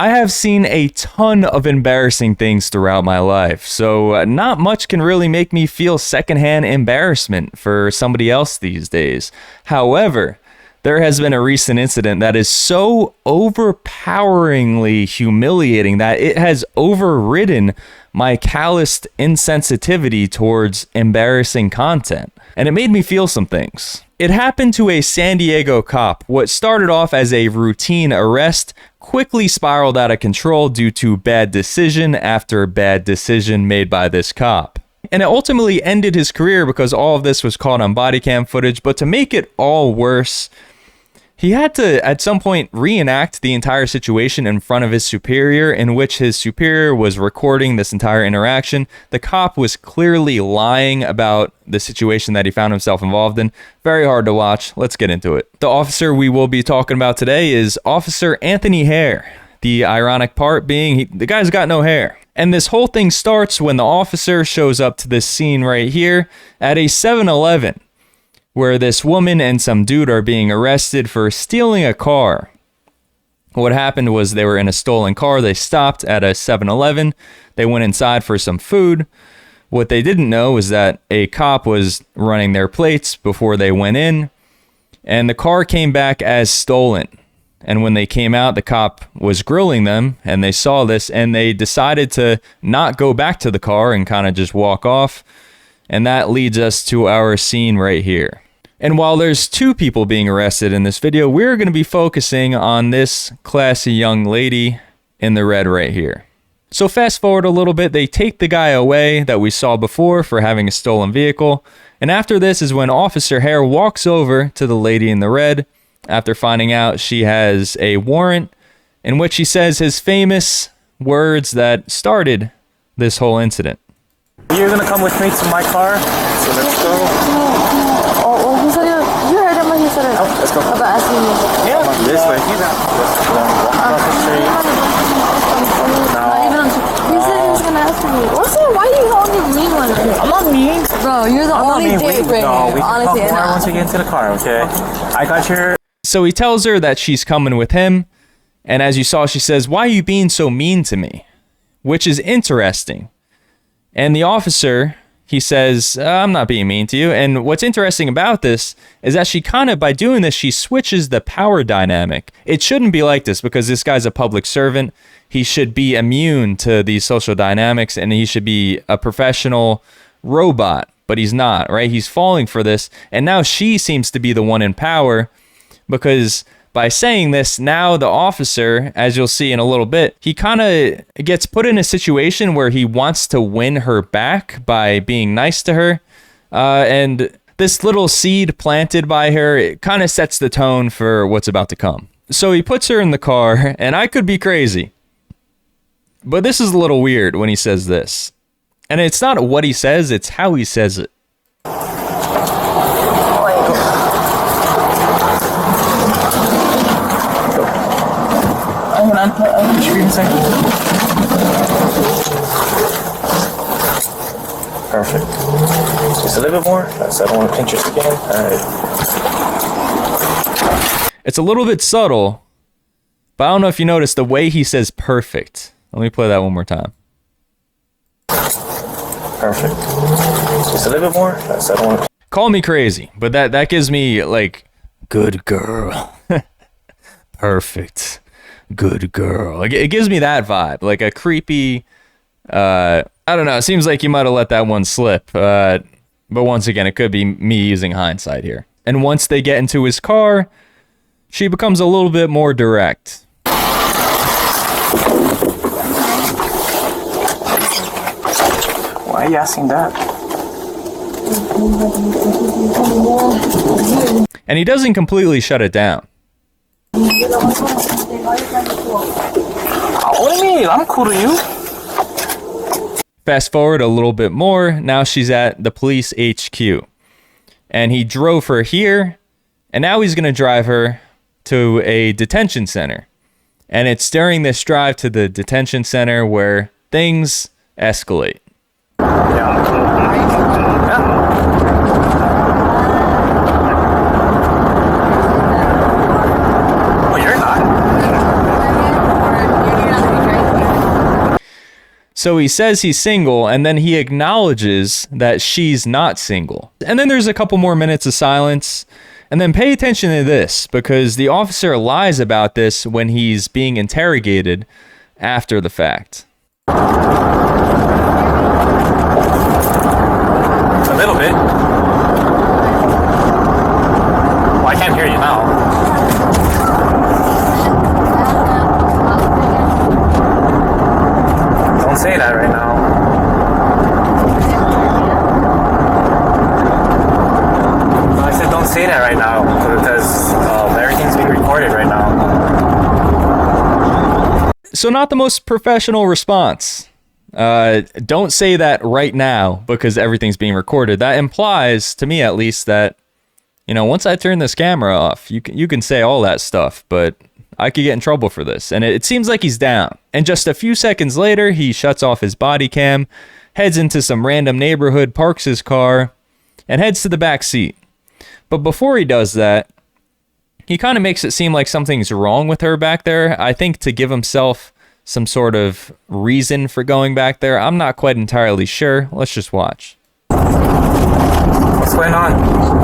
I have seen a ton of embarrassing things throughout my life, so not much can really make me feel secondhand embarrassment for somebody else these days. However, there has been a recent incident that is so overpoweringly humiliating that it has overridden my calloused insensitivity towards embarrassing content. And it made me feel some things. It happened to a San Diego cop. What started off as a routine arrest quickly spiraled out of control due to bad decision after bad decision made by this cop. And it ultimately ended his career because all of this was caught on body cam footage. But to make it all worse, he had to, at some point, reenact the entire situation in front of his superior, in which his superior was recording this entire interaction. The cop was clearly lying about the situation that he found himself involved in. Very hard to watch. Let's get into it. The officer we will be talking about today is Officer Anthony Hare. The ironic part being the guy's got no hair. And this whole thing starts when the officer shows up to this scene right here at a 7-Eleven. Where this woman and some dude are being arrested for stealing a car. What happened was they were in a stolen car. They stopped at a 7-Eleven. They went inside for some food. What they didn't know was that a cop was running their plates before they went in. And the car came back as stolen. And when they came out, the cop was grilling them. And they saw this and they decided to not go back to the car and kind of just walk off. And that leads us to our scene right here. And while there's two people being arrested in this video, we're going to be focusing on this classy young lady in the red right here. So fast forward a little bit, they take the guy away that we saw before for having a stolen vehicle. And after this is when Officer Hare walks over to the lady in the red after finding out she has a warrant in which he says his famous words that started this whole incident. You're gonna come with me to my car, so let's go. He said you heard him when he said it. Oh, let's go. About asking me. Yeah, this way. Let's go. Walk across the street. No. He said he was gonna ask me. Why are you the only mean one right here? I'm not mean. Bro, you're the only dick right here. We can talk Honestly, more once we get into the car, okay? I got your... So he tells her that she's coming with him. And as you saw, she says, "Why are you being so mean to me?" Which is interesting. And the officer, he says, "I'm not being mean to you." And what's interesting about this is that she kind of, by doing this, she switches the power dynamic. It shouldn't be like this because this guy's a public servant. He should be immune to these social dynamics and he should be a professional robot, but he's not, right? He's falling for this. And now she seems to be the one in power because by saying this, now the officer, as you'll see in a little bit, he kind of gets put in a situation where he wants to win her back by being nice to her. And this little seed planted by her, it kind of sets the tone for what's about to come. So he puts her in the car, and I could be crazy, but this is a little weird when he says this. And it's not what he says, it's how he says it. I'm gonna scream a second. Perfect. Just a little bit more. I don't want to pinch your skin. Alright. It's a little bit subtle, but I don't know if you noticed the way he says perfect. Let me play that one more time. Perfect. Just a little bit more. I don't want to... Call me crazy, but that gives me like, good girl. Perfect. Good girl. Like, it gives me that vibe, like a creepy, I don't know, it seems like you might have let that one slip, but once again, it could be me using hindsight here. And once they get into his car, she becomes a little bit more direct. Why are you asking that? And he doesn't completely shut it down. What do you mean? I'm cool to you. Fast forward a little bit more. Now she's at the police HQ. And he drove her here. And now he's going to drive her to a detention center. And it's during this drive to the detention center where things escalate. So he says he's single, and then he acknowledges that she's not single. And then there's a couple more minutes of silence. And then pay attention to this, because the officer lies about this when he's being interrogated after the fact. A little bit. Well, I can't hear you now. Don't say that right now. No, I said don't say that right now because everything's being recorded right now. So not the most professional response. Don't say that right now because everything's being recorded. That implies, to me at least, that, you know, once I turn this camera off, you can say all that stuff, but I could get in trouble for this. And it seems like he's down. And just a few seconds later, he shuts off his body cam, heads into some random neighborhood, parks his car, and heads to the back seat. But before he does that, he kind of makes it seem like something's wrong with her back there. I think to give himself some sort of reason for going back there. I'm not quite entirely sure. Let's just watch. What's going on?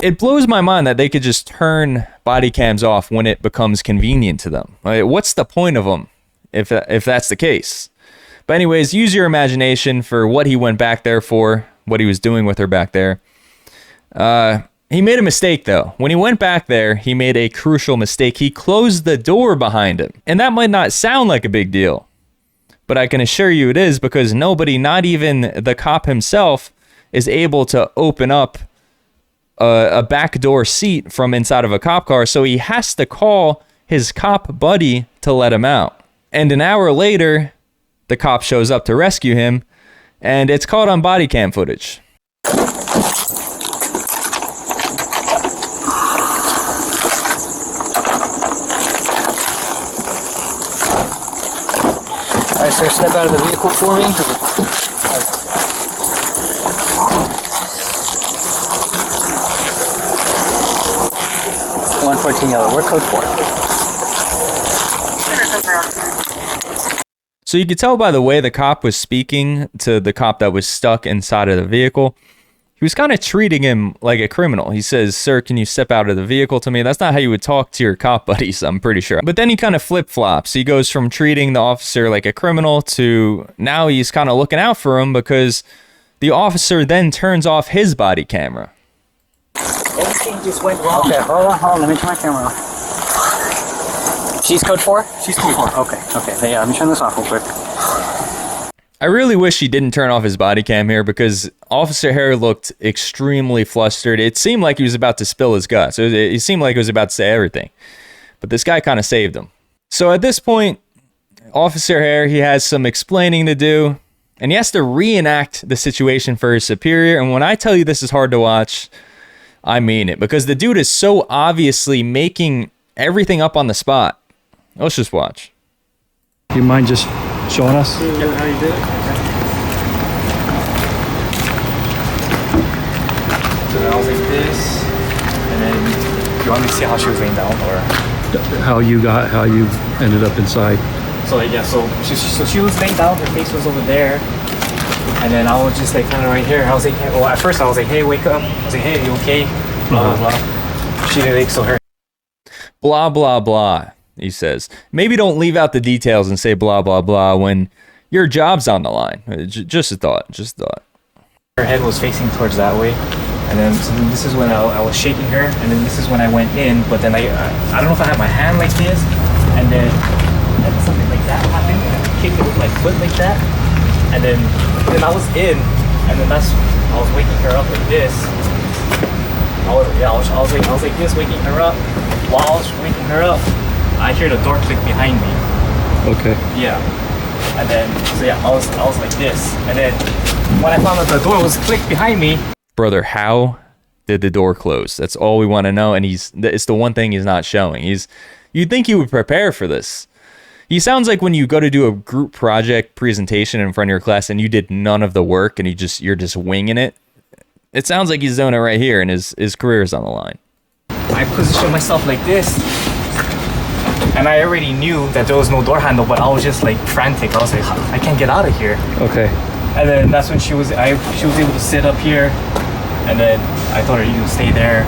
It blows my mind that they could just turn body cams off when it becomes convenient to them. What's the point of them if that's the case? But anyways, use your imagination for what he went back there for, what he was doing with her back there. He made a mistake, though. When he went back there, he made a crucial mistake. He closed the door behind him. And that might not sound like a big deal, but I can assure you it is, because nobody, not even the cop himself, is able to open up a back door seat from inside of a cop car. So he has to call his cop buddy to let him out. And an hour later, the cop shows up to rescue him, and it's caught on body cam footage. Alright, sir, step out of the vehicle for me. 114 yellow. We're code 4. So you could tell by the way the cop was speaking to the cop that was stuck inside of the vehicle, he was kind of treating him like a criminal. He says, "Sir, can you step out of the vehicle to me?" That's not how you would talk to your cop buddies, I'm pretty sure. But then he kind of flip-flops. He goes from treating the officer like a criminal to now he's kind of looking out for him, because the officer then turns off his body camera. Everything just went wrong. Okay, hold on. Let me turn my camera off. She's code 4? She's code 4. Okay. Yeah, let me turn this off real quick. I really wish he didn't turn off his body cam here, because Officer Hare looked extremely flustered. It seemed like he was about to spill his guts. It seemed like he was about to say everything. But this guy kind of saved him. So at this point, Officer Hare, he has some explaining to do, and he has to reenact the situation for his superior. And when I tell you this is hard to watch, I mean it, because the dude is so obviously making everything up on the spot. Let's just watch. Do you mind just showing us? Yeah, how you do it? So then I was like this, and then you want me to see how she was laying down, or How you ended up inside? so like, yeah. So she was laying down. Her face was over there, and then I was just like kind of right here. I was like, well, at first I was like, hey, wake up. I was like, hey, you okay? Blah blah blah. She didn't like, so her. Blah, blah, blah, he says. Maybe don't leave out the details and say blah, blah, blah when your job's on the line. Just a thought. Her head was facing towards that way, and then so this is when I was shaking her, and then this is when I went in. But then I don't know if I had my hand like this, and then something like that happened, and I kicked it with my foot like that, and then I was in, and then I was waking her up like this. I was like this, waking her up. While I was waking her up, I hear the door click behind me. Okay. Yeah. And then, so yeah, I was like this. And then when I found out the door was clicked behind me. Brother, how did the door close? That's all we want to know. And it's the one thing he's not showing. You'd think he would prepare for this. He sounds like when you go to do a group project presentation in front of your class and you did none of the work and you're just winging it. It sounds like he's doing it right here, and his career is on the line. I positioned myself like this, and I already knew that there was no door handle, but I was just like frantic. I was like, I can't get out of here. Okay. And then that's when she was able to sit up here, and then I told her, you stay there,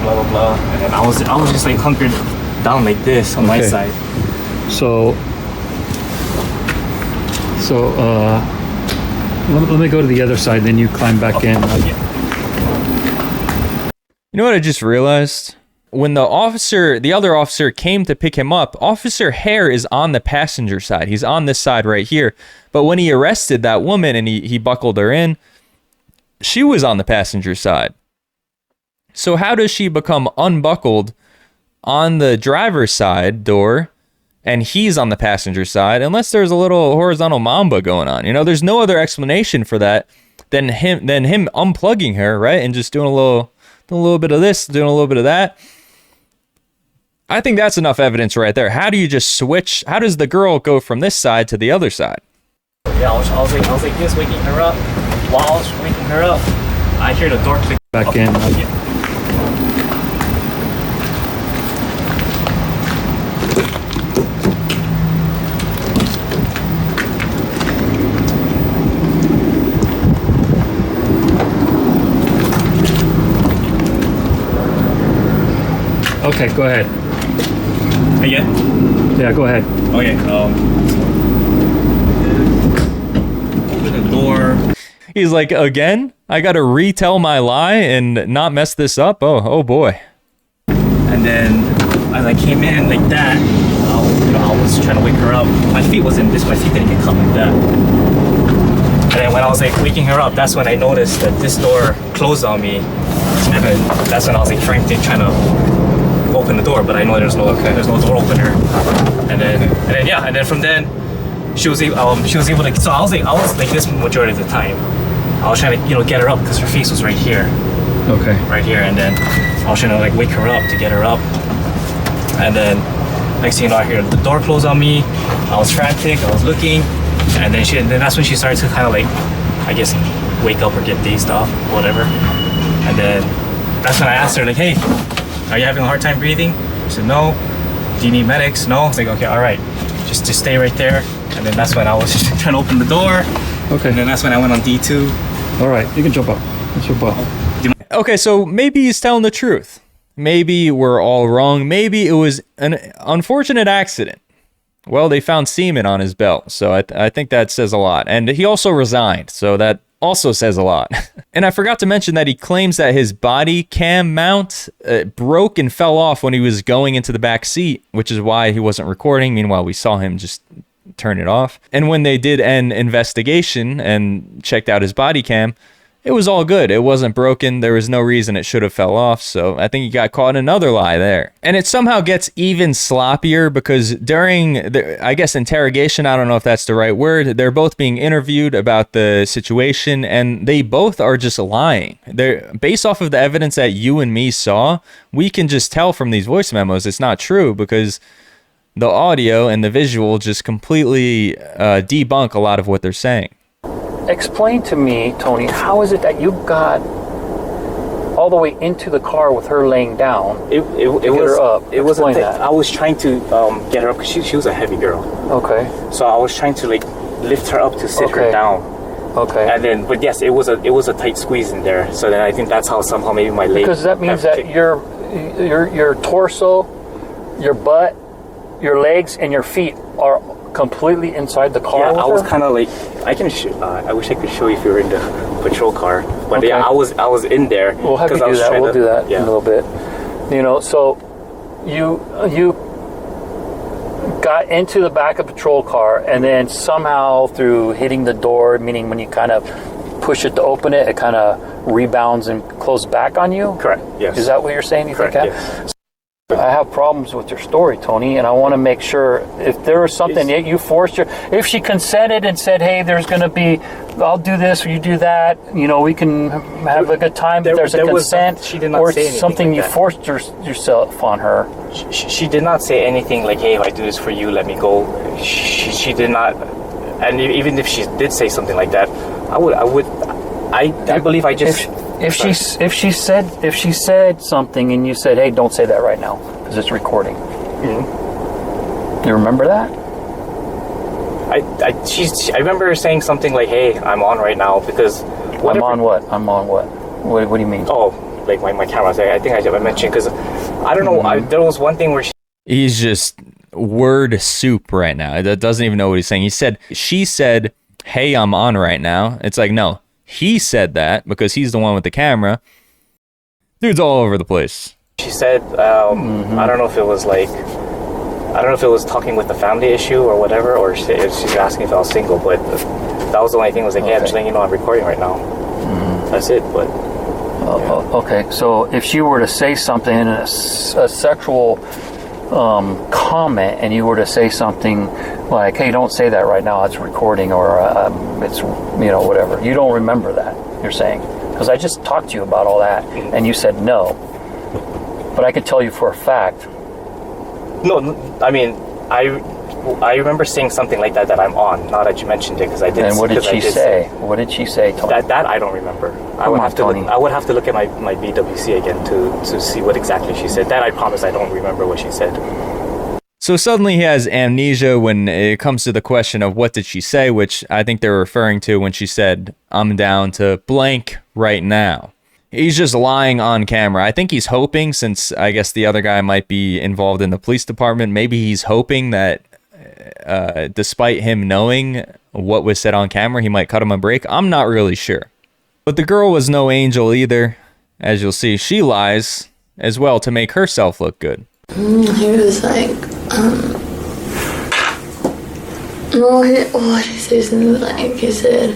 blah blah blah. And then I was just like hunkered down like this on my side. So let me go to the other side, then you climb back in. You know what I just realized? When the other officer came to pick him up, Officer Hare is on the passenger side. He's on this side right here. But when he arrested that woman and he buckled her in, she was on the passenger side. So how does she become unbuckled on the driver's side door and he's on the passenger side, unless there's a little horizontal mamba going on? You know, there's no other explanation for that than him unplugging her, right? And just doing a little bit of this, doing a little bit of that. I think that's enough evidence right there. How do you just switch? How does the girl go from this side to the other side? Yeah, I was like this, waking her up. While I was waking her up, I hear the door click. Back in. Okay, go ahead. Again? Yeah, go ahead. Okay, open the door. He's like, again? I gotta retell my lie and not mess this up? Oh boy. And then as I came in like that, I was trying to wake her up. My feet wasn't this, my feet didn't get cut like that. And then when I was like waking her up, that's when I noticed that this door closed on me. And then that's when I was like trying to open the door, but I know there's no door opener. And then from then she was able to. So I was like this majority of the time. I was trying to get her up because her face was right here. Okay. Right here, and then I was trying to like wake her up to get her up. And then next thing you know, I hear the door close on me. I was frantic. I was looking, and then that's when she started to kind of like, I guess, wake up or get dazed off, whatever. And then that's when I asked her like, hey, are you having a hard time breathing? She said, no. Do you need medics? No. I was like, okay, all right. Just stay right there. And then that's when I was just trying to open the door. Okay. And then that's when I went on D2. All right, you can jump up. Let's jump up. Okay, so maybe he's telling the truth. Maybe we're all wrong. Maybe it was an unfortunate accident. Well, they found semen on his belt, so I think that says a lot. And he also resigned, so that also says a lot. And I forgot to mention that he claims that his body cam mount broke and fell off when he was going into the back seat, which is why he wasn't recording. Meanwhile, we saw him just turn it off. And when they did an investigation and checked out his body cam, it was all good. It wasn't broken. There was no reason it should have fell off. So I think he got caught in another lie there. And it somehow gets even sloppier because during the, I guess, interrogation, I don't know if that's the right word, they're both being interviewed about the situation and they both are just lying. They're based off of the evidence that you and me saw. We can just tell from these voice memos it's not true because the audio and the visual just completely debunk a lot of what they're saying. Explain to me, Tony, how is it that you got all the way into the car with her laying down? It was her up. It was a Explain thing. that. I was trying to get her up because she was a heavy girl. Okay. So I was trying to like lift her up to sit her down. Okay. And then, but yes, it was a tight squeeze in there. So then I think that's how somehow maybe my leg. Because that means that your torso, your butt, your legs, and your feet are completely inside the car. Yeah, I was kind of like, I can. I wish I could show you if you were in the patrol car, but yeah, I was in there. We'll have you do that. We'll do that in a little bit. You know, so you got into the back of the patrol car, and then somehow through hitting the door, meaning when you kind of push it to open it, it kind of rebounds and closes back on you. Correct. Yes. Is that what you're saying? You Correct. think? Yes. I have problems with your story, Tony, and I want to make sure if there was something that you forced her, if she consented and said, hey, there's going to be, I'll do this or you do that, you know, we can have a good time, but there's a consent, she did not or say anything something like you that. forced yourself on her. She did not say anything like, hey, if I do this for you, let me go. She did not, and even if she did say something like that, I believe I just... If she said something and you said, "Hey, don't say that right now because it's recording." You remember that? I remember her saying something like, "Hey, I'm on right now," because I'm on what? What do you mean? Oh, like my camera. I think I mentioned because I don't know. There was one thing where He's just word soup right now. That doesn't even know what he's saying. She said, "Hey, I'm on right now." It's like, no, he said that because he's the one with the camera. Dude's all over the place. She said, I don't know if it was like, I don't know if it was talking with the family issue or whatever, or if she's asking if I was single, but that was the only thing. Was like, okay. Yeah, I'm just letting you know I'm recording right now. That's it. But okay, so if she were to say something in a sexual comment, and you were to say something like, "Hey, don't say that right now, it's recording," or it's, whatever, you don't remember that, you're saying, because I just talked to you about all that and you said no, but I could tell you for a fact. No, I mean, I remember saying something like that I'm on. Now that you mentioned it, because I did. And what did she say? What did she say, Tony? That I don't remember. I would have to look at my BWC again to see what exactly she said. That I promise I don't remember what she said. So suddenly he has amnesia when it comes to the question of what did she say, which I think they're referring to when she said, "I'm down to blank right now." He's just lying on camera. I think he's hoping, since I guess the other guy might be involved in the police department, maybe he's hoping that despite him knowing what was said on camera, he might cut him a break. I'm not really sure. But the girl was no angel either. As you'll see, she lies as well to make herself look good. He was like, what did he say? Something like, he said,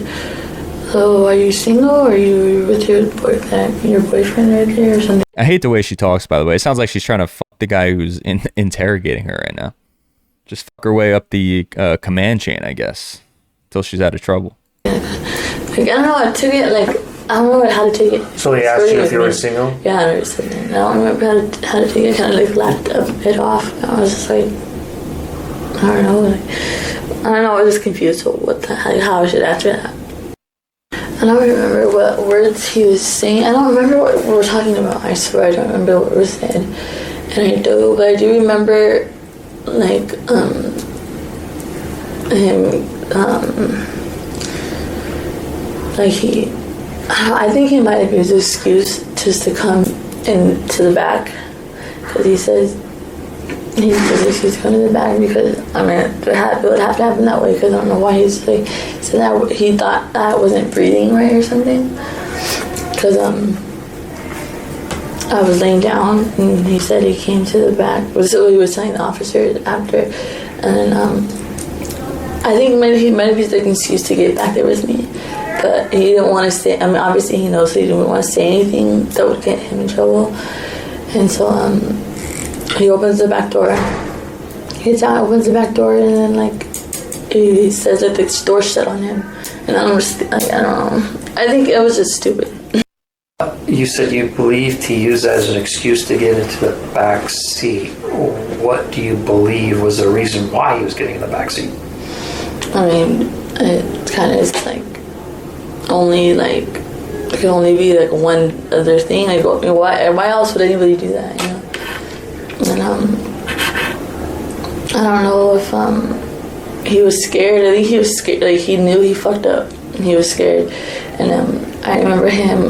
"So are you single, or are you with your boyfriend right there or something?" I hate the way she talks, by the way. It sounds like she's trying to fuck the guy who's interrogating her right now. Just fuck her way up the command chain, I guess, until she's out of trouble. Like, I don't know how to take it. Like, I don't know how to take it. So he asked you if you were single? Yeah, I never said that. I don't remember how to take it. Kind of like laughed it off. I was just like, I don't know. I was just confused with how I should answer that. I don't remember what words he was saying. I don't remember what we were talking about. I swear I don't remember what was said. And I do remember, like, him, like I think he might have used an excuse just to come into the back, because he says he used excuse to come to the back, because, I mean, it would have to happen that way, because I don't know why he's like, so that he thought I wasn't breathing right or something, because I was laying down, and he said he came to the back. This is what he was telling the officer after, and then I think he might have used an excuse to get back there with me, but he didn't want to say. I mean, obviously he knows, so he didn't want to say anything that would get him in trouble, and so he opens the back door. He gets out, opens the back door, and then like he says that the door shut on him, and I don't know. I think it was just stupid. You said you believed he used that as an excuse to get into the back seat. What do you believe was the reason why he was getting in the back seat? I mean, it kind of is like only like it could only be like one other thing. Like, why else would anybody do that? You know? And I don't know if he was scared. I think he was scared. Like, he knew he fucked up. And he was scared, and I remember him.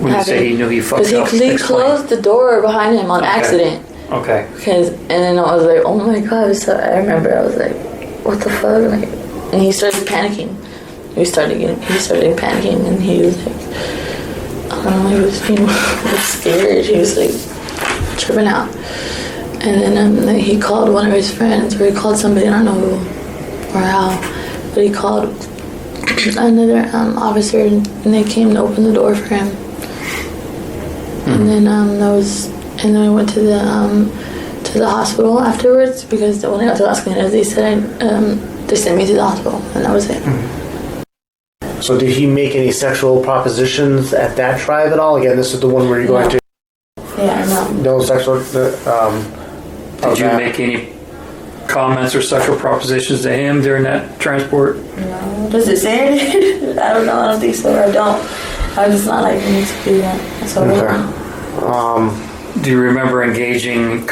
When you say he knew he fucked up, because he closed the door behind him on accident. Okay. And then I was like, oh my god! So I remember I was like, what the fuck? Like, and he started panicking. He started panicking, and he was like, I don't know. He was scared. He was like tripping out. And then he called one of his friends, or he called somebody, I don't know who or how, but he called another officer, and they came to open the door for him. And then and then I went to the hospital afterwards, because when I got to the hospital, they said they sent me to the hospital, and that was it. So did he make any sexual propositions at that tribe at all? Again, this is the one where you're going to. Yeah, no. No sexual. Did you make any comments or sexual propositions to him during that transport? No. Does it say it? I don't know. I don't think so. I don't. I just not like me to do that. That's all. Okay. Do you remember engaging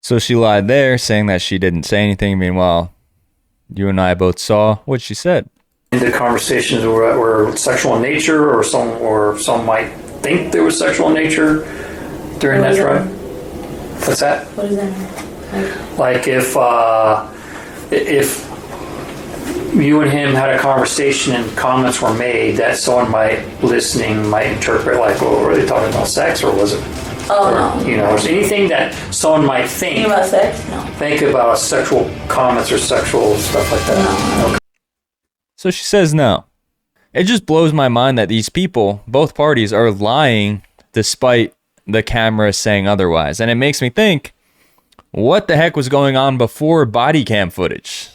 So she lied there, saying that she didn't say anything. Meanwhile, you and I both saw what she said. The conversations were sexual in nature, or some might think they were sexual in nature during that drive? What's that? What does that mean? Like if you and him had a conversation and comments were made that someone listening might interpret like, well, were they talking about sex, or was it? Oh, no. You know, is anything that someone might Think think about sex? No. think about sexual comments or sexual stuff like that? No. Okay. So she says no. It just blows my mind that these people, both parties, are lying despite the camera saying otherwise. And it makes me think, what the heck was going on before body cam footage?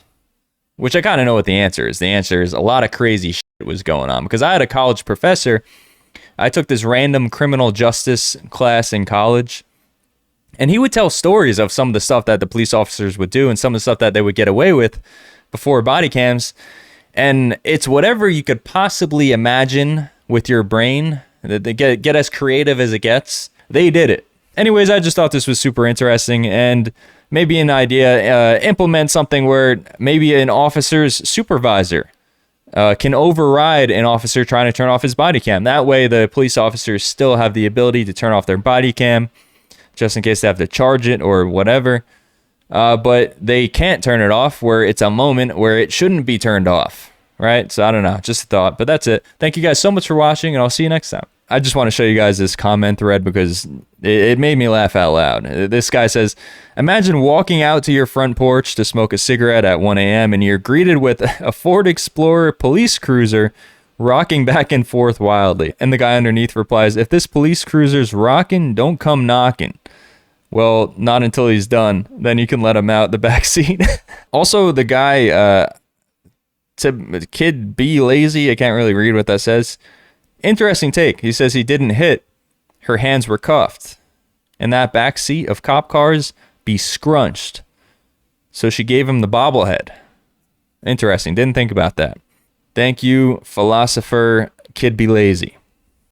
Which I kind of know what the answer is. The answer is a lot of crazy shit was going on. Because I had a college professor. I took this random criminal justice class in college. And he would tell stories of some of the stuff that the police officers would do and some of the stuff that they would get away with before body cams. And it's whatever you could possibly imagine with your brain. They get as creative as it gets. They did it. Anyways, I just thought this was super interesting, and maybe an idea, implement something where maybe an officer's supervisor can override an officer trying to turn off his body cam. That way the police officers still have the ability to turn off their body cam just in case they have to charge it or whatever. But they can't turn it off where it's a moment where it shouldn't be turned off, right? So I don't know, just a thought, but that's it. Thank you guys so much for watching, and I'll see you next time. I just want to show you guys this comment thread because it made me laugh out loud. This guy says, imagine walking out to your front porch to smoke a cigarette at 1 a.m. and you're greeted with a Ford Explorer police cruiser rocking back and forth wildly. And the guy underneath replies, if this police cruiser's rocking, don't come knocking. Well, not until he's done. Then you can let him out the back seat. Also, the guy, Kid Be Lazy, I can't really read what that says. Interesting take. He says he didn't hit. Her hands were cuffed. And that back seat of cop cars be scrunched. So she gave him the bobblehead. Interesting. Didn't think about that. Thank you, philosopher Kid Be Lazy.